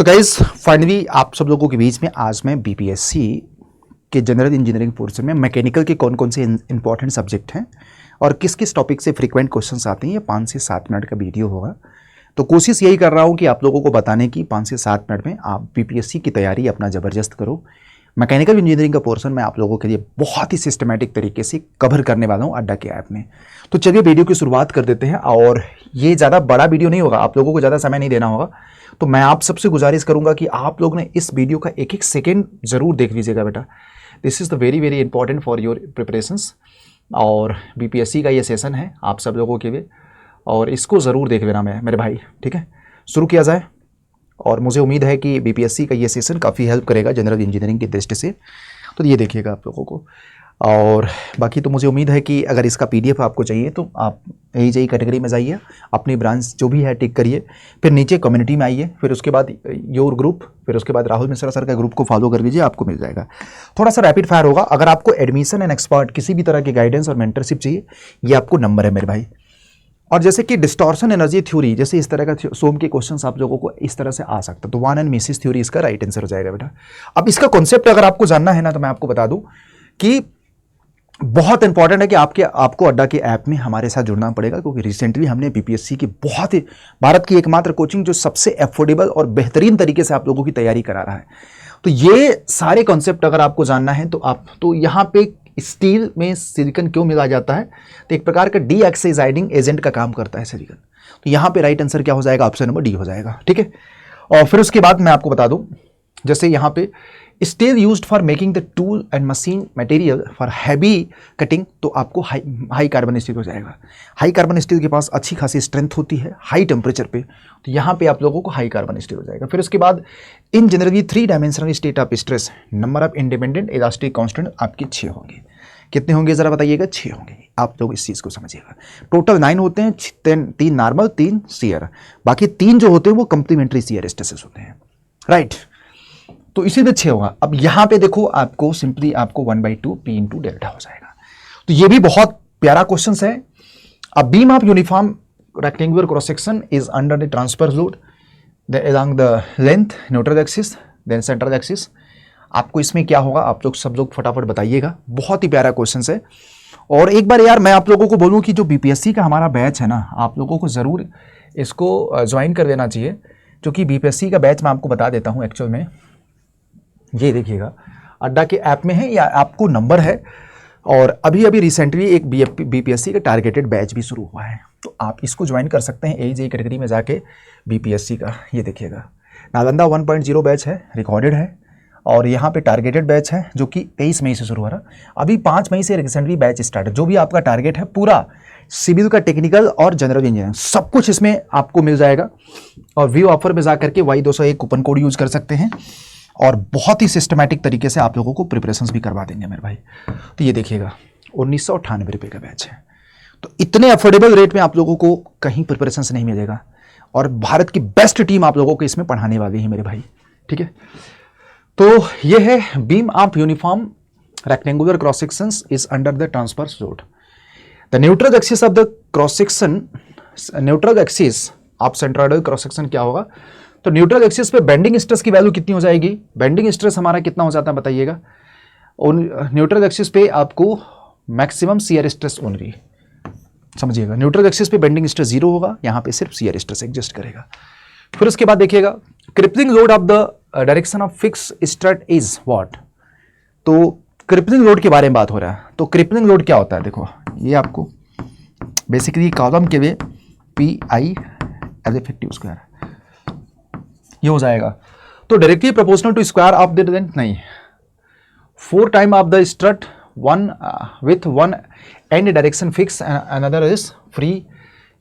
तो guys finally आप सब लोगों के बीच में आज मैं बीपीएससी के जनरल इंजीनियरिंग पोर्शन में मैकेनिकल के कौन कौन से इंपॉर्टेंट सब्जेक्ट हैं और किस किस टॉपिक से फ्रीक्वेंट क्वेश्चंस आते हैं, ये 5 से 7 मिनट का वीडियो होगा। तो कोशिश यही कर रहा हूँ कि आप लोगों को बताने की 5 से 7 मिनट में आप बीपीएससी की तैयारी अपना ज़बरदस्त करो। मैकेनिकल इंजीनियरिंग का पोर्शन मैं आप लोगों के लिए बहुत ही सिस्टमैटिक तरीके से कवर करने वाला हूँ अड्डा के ऐप में। तो चलिए वीडियो की शुरुआत कर देते हैं। और ये ज़्यादा बड़ा वीडियो नहीं होगा, आप लोगों को ज़्यादा समय नहीं देना होगा। तो मैं आप सबसे गुजारिश करूंगा कि आप लोग ने इस वीडियो का एक एक सेकेंड जरूर देख लीजिएगा बेटा। This is the very very important for your preparations. और बीपीएससी का ये सेशन है आप सब लोगों के लिए, और इसको ज़रूर देख लेना मेरे भाई, ठीक है। शुरू किया जाए। और मुझे उम्मीद है कि बीपीएससी का ये सेशन काफ़ी हेल्प करेगा जनरल इंजीनियरिंग की दृष्टि से। तो ये देखिएगा आप लोगों को। और बाकी तो मुझे उम्मीद है कि अगर इसका पीडीएफ आपको चाहिए तो आप AJE कैटेगरी में जाइए, अपनी ब्रांच जो भी है टिक करिए, फिर नीचे कम्युनिटी में आइए, फिर उसके बाद योर ग्रुप, फिर उसके बाद राहुल मिश्रा सर का ग्रुप को फॉलो कर लीजिए, आपको मिल जाएगा। थोड़ा सा रैपिड फायर होगा। अगर आपको एडमिशन एंड एक्सपर्ट किसी भी तरह की गाइडेंस और मेंटरशिप चाहिए, ये आपको नंबर है मेरे भाई। और जैसे कि डिस्टॉर्शन एनर्जी थ्योरी, जैसे इस तरह का सोम के क्वेश्चंस आप लोगों को इस तरह से आ सकता है, तो वन एंड मिसेस थ्योरी इसका राइट आंसर हो जाएगा बेटा। अब इसका कॉन्सेप्ट अगर आपको जानना है ना, तो मैं आपको बता दूं कि बहुत इंपॉर्टेंट है कि आपको अड्डा के ऐप में हमारे साथ जुड़ना पड़ेगा, क्योंकि रिसेंटली हमने बीपीएससी की बहुत ही भारत की एकमात्र कोचिंग जो सबसे एफोर्डेबल और बेहतरीन तरीके से आप लोगों की तैयारी करा रहा है। तो ये सारे कॉन्सेप्ट अगर आपको जानना है तो यहाँ पे स्टील में सिलिकॉन क्यों मिलाया जाता है, तो एक प्रकार का डीऑक्सीडाइजिंग एजेंट का काम करता है सिलिकॉन। तो यहाँ पे राइट आंसर क्या हो जाएगा, ऑप्शन नंबर डी हो जाएगा, ठीक है। और फिर उसके बाद मैं आपको बता दूं, जैसे यहाँ पे steel used for making the tool and machine material for heavy cutting, तो आपको हाई कार्बन स्टील हो जाएगा। हाई कार्बन स्टील के पास अच्छी खासी स्ट्रेंथ होती है हाई टेम्परेचर पे, तो यहाँ पे आप लोगों को हाई कार्बन स्टील हो जाएगा। फिर उसके बाद इन generally 3 dimensional state of stress, number of independent elastic constant आपके 6 होंगे। कितने होंगे जरा बताइएगा, 6 होंगे। आप लोग इस चीज़ को समझिएगा। टोटल 9 होते हैं, 3 नॉर्मल, 3 शियर, बाकी 3 जो होते हैं वो कंप्लीमेंट्री शियर स्ट्रेसेस होते हैं, राइट। तो इसी में 6 होगा। अब यहाँ पे देखो, आपको सिंपली आपको 1/2 P इंटू डेल्टा हो जाएगा। तो ये भी बहुत प्यारा क्वेश्चन है। अब beam of uniform rectangular cross section is under the transfer load along the length neutral axis then central axis. आपको इसमें क्या होगा, आप लोग सब लोग फटाफट बताइएगा। बहुत ही प्यारा क्वेश्चन है। और एक बार यार मैं आप लोगों को बोलूँ कि जो बीपीएससी का हमारा बैच है ना, आप लोगों को ज़रूर इसको ज्वाइन कर देना चाहिए, क्योंकि बीपीएससी का बैच मैं आपको बता देता हूँ एक्चुअल में। ये देखिएगा अड्डा के ऐप में है या आपको नंबर है। और अभी अभी रिसेंटली एक बीपीएससी का टारगेटेड बैच भी शुरू हुआ है, तो आप इसको ज्वाइन कर सकते हैं AJE कैटेगरी में जाके बीपीएससी का। ये देखिएगा नालंदा 1.0 बैच है, रिकॉर्डेड है, और यहाँ पे टारगेटेड बैच है जो कि 23 मई से शुरू हो रहा। अभी 5 मई से रिसेंटली बैच स्टार्ट है। जो भी आपका टारगेट है, पूरा सिविल का, टेक्निकल और जनरल इंजीनियरिंग सब कुछ इसमें आपको मिल जाएगा। और व्यू ऑफर में जा करके Y201 कूपन कोड यूज कर सकते हैं, और बहुत ही सिस्टमैटिक तरीके से आप लोगों को प्रिपरेशंस भी करवा देंगे मेरे भाई। तो ये देखिएगा 1998 रुपये का बैच है। तो इतने अफोर्डेबल रेट में आप लोगों को कहीं प्रिपरेशंस नहीं मिलेगा, और भारत की बेस्ट टीम आप लोगों को इसमें पढ़ाने वाली है मेरे भाई, ठीक है। तो ये है beam of uniform rectangular cross sections is under the transverse load. The neutral axis of the cross section, neutral axis of centroidal cross section क्या होगा, तो न्यूट्रल एक्सिस पे बेंडिंग स्ट्रेस की वैल्यू कितनी हो जाएगी, बेंडिंग स्ट्रेस हमारा कितना हो जाता है बताइएगा। और न्यूट्रल एक्सिस पे आपको मैक्सिमम शियर स्ट्रेस ओनली, समझिएगा। न्यूट्रल एक्सिस पे बेंडिंग स्ट्रेस 0 होगा, यहाँ पे सिर्फ शियर स्ट्रेस एग्जिस्ट करेगा। फिर उसके बाद देखिएगा crippling load of the direction of fix strut is what. तो क्रिपलिंग लोड के बारे में बात हो रहा है। तो क्रिपलिंग लोड क्या होता है, देखो ये आपको बेसिकली कॉलम के वे PI एज इफेक्टिव स्क्वायर ये हो जाएगा। तो directly proportional to square of the length नहीं, 4 time of the strut, one with one end direction fix another is free.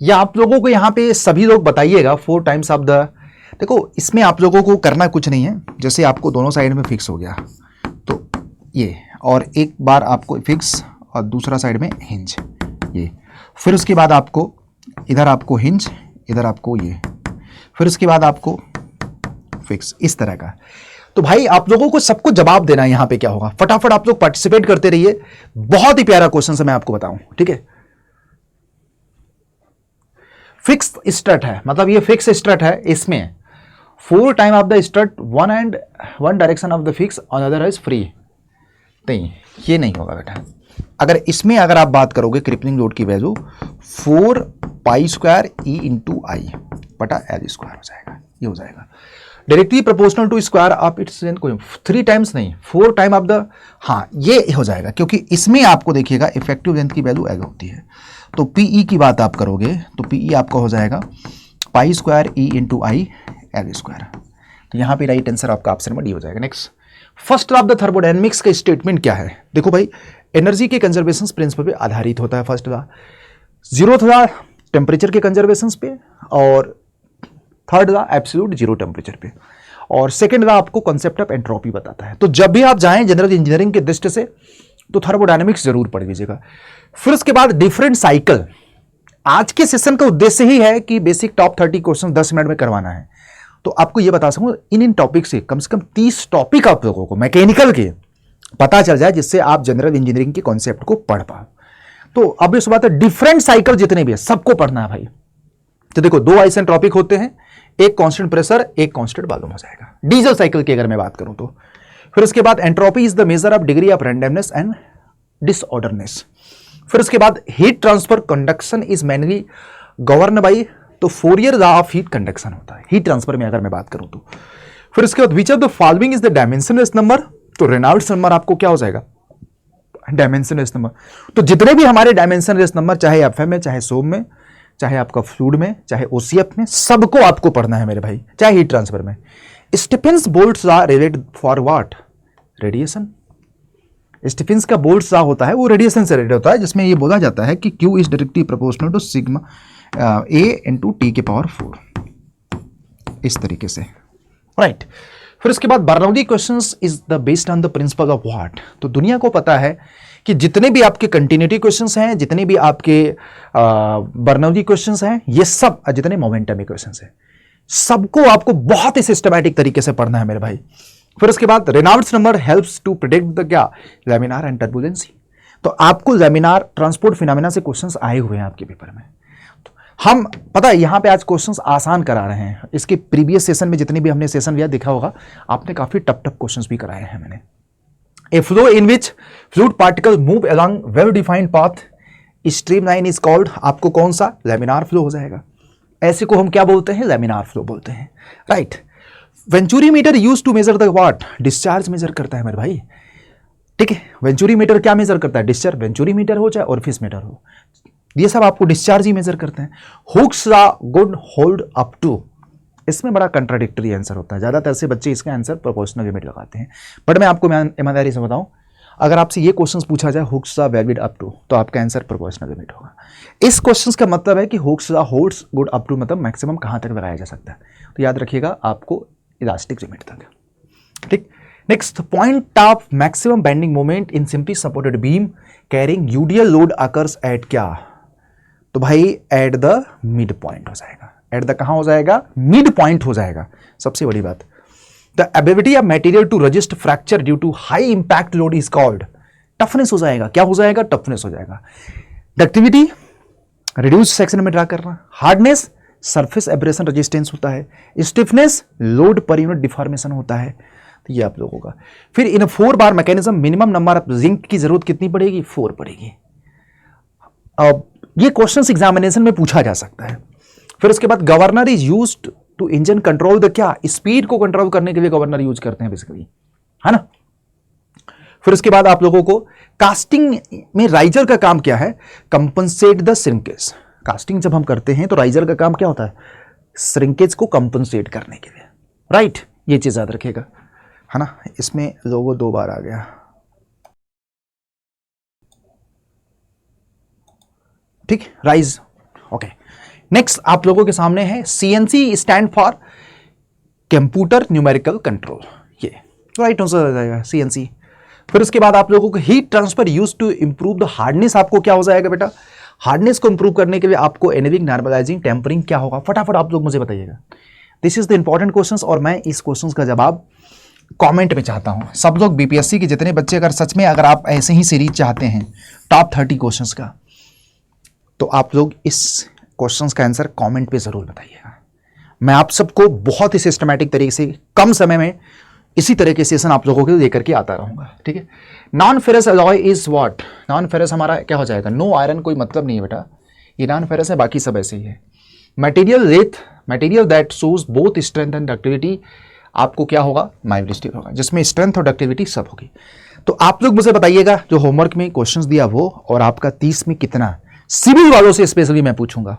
या आप लोगों को यहाँ पे सभी लोग बताइएगा 4 टाइम्स ऑफ द, देखो इसमें आप लोगों को करना कुछ नहीं है। जैसे आपको दोनों साइड में फिक्स हो गया, तो ये, और एक बार आपको फिक्स और दूसरा साइड में हिंज, ये। फिर उसके बाद आपको इधर आपको हिंज, इधर आपको ये, फिर उसके बाद आपको फिक्स, इस तरह का। तो भाई आप लोगों को सबको जवाब देना है। यहाँ पे क्या होगा, फटाफट आप लोग पार्टिसिपेट करते रहिए। बहुत ही प्यारा क्वेश्चन है, मैं आपको बताऊं, ठीक है। फिक्स स्ट्रट है, मतलब ये फिक्स स्ट्रट है, इसमें 4 time of the strut one direction of the fix on other is free. नहीं, ये नहीं होगा बेटा। अगर इसमें अगर आप बात करोगे क्रिपलिंग लोड की value 4 pi square E into I बटा एल स्क्वायर हो जाएगा, ये हो जाएगा। Directly proportional to square of its length, कोई 3 टाइम्स नहीं, 4 टाइम ऑफ द, हाँ ये हो जाएगा, क्योंकि इसमें आपको देखिएगा इफेक्टिव लेंथ की वैल्यू एल होती है। तो पीई की बात आप करोगे तो पीई आपका हो जाएगा पाई square E into I L square. तो यहाँ पे राइट आंसर आपका ऑप्शन में डी हो जाएगा। Next, first law of the thermodynamics का स्टेटमेंट क्या है? देखो भाई, एनर्जी के कंजर्वेशन प्रिंसिपल पे आधारित होता है first law. 0th law temperature के कंजर्वेशन पे, और third law absolute zero temperature पे, और सेकंड लॉ आपको कॉन्सेप्ट ऑफ एंट्रोपी बताता है। तो जब भी आप जाएं जनरल इंजीनियरिंग के दृष्टि से तो थर्मोडायनेमिक्स जरूर पढ़ लीजिएगा। फिर उसके बाद डिफरेंट साइकिल। आज के सेशन का उद्देश्य ही है कि बेसिक टॉप 30 क्वेश्चन 10 मिनट में करवाना है। तो आपको यह बता सकूं, इन टॉपिक से कम 30 टॉपिक आप लोगों को मैकेनिकल के पता चल जाए, जिससे आप जनरल इंजीनियरिंग के कॉन्सेप्ट को पढ़ पाओ। तो अब इस बात है, डिफरेंट साइकिल जितने भी है सबको पढ़ना है भाई। तो देखो, 2 आइसेंट्रोपिक होते हैं, एक कांस्टेंट प्रेशर, एक कांस्टेंट वॉल्यूम हो जाएगा, डीजल साइकिल की अगर मैं बात करूं तो। फिर उसके बाद entropy is the measure of degree of randomness and disorderness. फिर उसके बाद heat transfer conduction is mainly govern by, तो Fourier law of heat conduction होता है हीट ट्रांसफर में अगर मैं बात करूं तो। फिर उसके बाद which of the following is the dimensionless number, तो रेनॉल्ड्स नंबर आपको क्या हो जाएगा? Dimensionless number. तो जितने भी हमारे डायमेंशनलेस नंबर, चाहे एफएम में, चाहे सोम में, चाहे आपका फ्लूइड में, चाहे ओसीएफ में, सबको आपको पढ़ना है मेरे भाई, चाहे हीट ट्रांसफर में। Stefan's Boltzmann's law related for what? Radiation. Stefan's का बोल्ट्स लॉ होता है वो रेडिएशन से रिलेटेड होता है, जिसमें ये बोला जाता है कि Q is directly proportional to sigma A into T के पावर 4, इस तरीके से, राइट। फिर उसके बाद Bernoulli questions is the based on the principle of what? तो दुनिया को पता है कि जितने भी आपके कंटिन्यूटी क्वेश्चंस हैं, जितने भी आपके बर्नौली क्वेश्चंस हैं, ये सब जितने मोमेंटम क्वेश्चंस हैं, सबको आपको बहुत ही सिस्टमैटिक तरीके से पढ़ना है मेरे भाई। फिर उसके बाद Reynolds number helps to predict the क्या? Laminar and turbulency. तो आपको लैमिनार ट्रांसपोर्ट फिनोमेना से क्वेश्चंस आए हुए हैं आपके पेपर में। तो हम पता है यहाँ पे आज क्वेश्चंस आसान करा रहे हैं। इसके प्रीवियस सेशन में जितने भी हमने सेशन लिया, देखा होगा आपने, काफी टफ क्वेश्चंस भी कराए हैं मैंने। ए flow in which fluid particle move along well defined path streamline is called, आपको कौन सा? लैमिनार फ्लो हो जाएगा। ऐसे को हम क्या बोलते हैं? लैमिनार फ्लो बोलते हैं, right. Venturimeter use to measure the what? Discharge measure करता है मेरे भाई, ठीक है। वेंचुरीमीटर क्या मेजर करता है? डिस्चार्ज। वेंचुरीमीटर हो चाहे ऑरिफिस मीटर हो, ये सब आपको डिस्चार्ज ही मेजर करते हैं। Hooke's law good hold up to, इसमें बड़ा कंट्राडिक्टरी आंसर होता है, ज्यादातर से बच्चे इसका आंसर प्रोपोर्शनल लिमिट लगाते हैं। बट मैं आपको ईमानदारी से बताऊं, अगर आपसे ये क्वेश्चन पूछा जाए Hooke's law valid up to, तो आपका आंसर प्रोपोर्शनल लिमिट होगा। इस क्वेश्चन का मतलब है कि Hooke's law holds good up to मतलब मैक्सिमम कहां तक लगाया जा सकता है, तो याद रखिएगा आपको इलास्टिक लिमिट तक, ठीक। Next, point of maximum bending moment in simply supported beam carrying UDL load occurs at क्या? तो भाई एट द मिड पॉइंट हो जाएगा। एट द कहां हो जाएगा? मिड पॉइंट हो जाएगा। सबसे बड़ी बात, the ability of material to resist fracture due to high impact load is called toughness हो जाएगा। क्या हो जाएगा? टफनेस हो जाएगा। डक्टिविटी रिड्यूस सेक्शन में ड्रा करना। हार्डनेस सरफेस एब्रेशन रेजिस्टेंस होता है। स्टिफनेस लोड पर यूनिट डिफॉर्मेशन होता है। तो ये आप लोगों का। फिर इन 4 bar mechanism minimum number of zinc की जरूरत कितनी पड़ेगी? 4 पड़ेगी। अब ये क्वेश्चंस एग्जामिनेशन में पूछा जा सकता है। फिर उसके बाद governor is used to engine control the क्या? स्पीड को कंट्रोल करने के लिए गवर्नर यूज करते हैं बेसिकली, है ना। फिर उसके बाद आप लोगों को कास्टिंग में राइजर का काम क्या है? Compensate the shrinkage. कास्टिंग जब हम करते हैं तो राइजर का काम क्या होता है? श्रिंकेज को कंपनसेट करने के लिए, राइट। ये चीज याद रखिएगा, है ना। इसमें लोगो 2 बार आ गया, ठीक। Rise, okay. नेक्स्ट आप लोगों के सामने है CNC stand for computer numerical control, ये राइट आंसर हो जाएगा CNC। फिर उसके बाद आप लोगों को heat transfer use to improve the hardness, आपको क्या हो जाएगा बेटा? हार्डनेस को इंप्रूव करने के लिए आपको एनरिंग, नॉर्मलाइजिंग, टेम्परिंग क्या होगा? फटाफट आप लोग मुझे बताइएगा। This is the important questions, और मैं इस क्वेश्चंस का जवाब कमेंट में चाहता हूं। सब लोग BPSC के जितने बच्चे, अगर सच में अगर आप ऐसे ही सीरीज चाहते हैं टॉप 30 क्वेश्चंस का, तो आप लोग इस क्वेश्चंस का आंसर कमेंट पे जरूर बताइएगा। मैं आप सबको बहुत ही सिस्टमैटिक तरीके से कम समय में इसी तरह के सेशन आप लोगों के लिए लेकर के आता रहूंगा, ठीक है। Non ferrous alloy is what? Non ferrous हमारा क्या हो जाएगा? नो आयरन, कोई मतलब नहीं है बेटा, ये नॉन फेरस है, बाकी सब ऐसे ही है। मटेरियल रेत, material that shows both strength and ductility, आपको क्या होगा? माइल्ड स्टील होगा, जिसमें स्ट्रेंथ और डक्टिविटी सब होगी। तो आप लोग मुझे बताइएगा जो होमवर्क में क्वेश्चंस दिया वो, और आपका 30 में कितना? सिविल वालों से स्पेशली मैं पूछूंगा,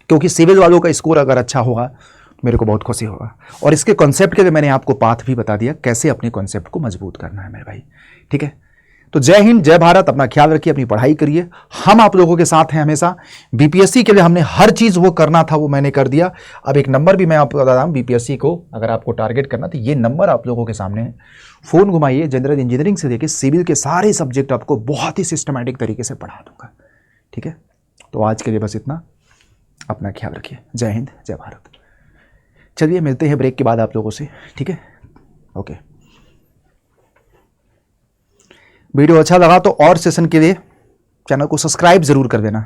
क्योंकि सिविल वालों का स्कोर अगर अच्छा होगा तो मेरे को बहुत खुशी होगा। और इसके कॉन्सेप्ट के लिए मैंने आपको पाथ भी बता दिया कैसे अपने कॉन्सेप्ट को मजबूत करना है मेरे भाई, ठीक है। तो जय हिंद, जय भारत, अपना ख्याल रखिए, अपनी पढ़ाई करिए, हम आप लोगों के साथ हैं हमेशा। बीपीएससी के लिए हमने हर चीज वो करना था वो मैंने कर दिया। अब एक नंबर भी मैं आपको बता रहा हूं, बीपीएससी को अगर आपको टारगेट करना तो ये नंबर आप लोगों के सामने है। फोन घुमाइए, जनरल इंजीनियरिंग से लेकर सिविल के सारे सब्जेक्ट आपको बहुत ही सिस्टमैटिक तरीके से पढ़ा दूंगा, ठीक है। तो आज के लिए बस इतना, अपना ख्याल रखिए, जय हिंद, जय भारत। चलिए मिलते हैं ब्रेक के बाद आप लोगों से, ठीक है, ओके। वीडियो अच्छा लगा तो और सेशन के लिए चैनल को सब्सक्राइब जरूर कर देना।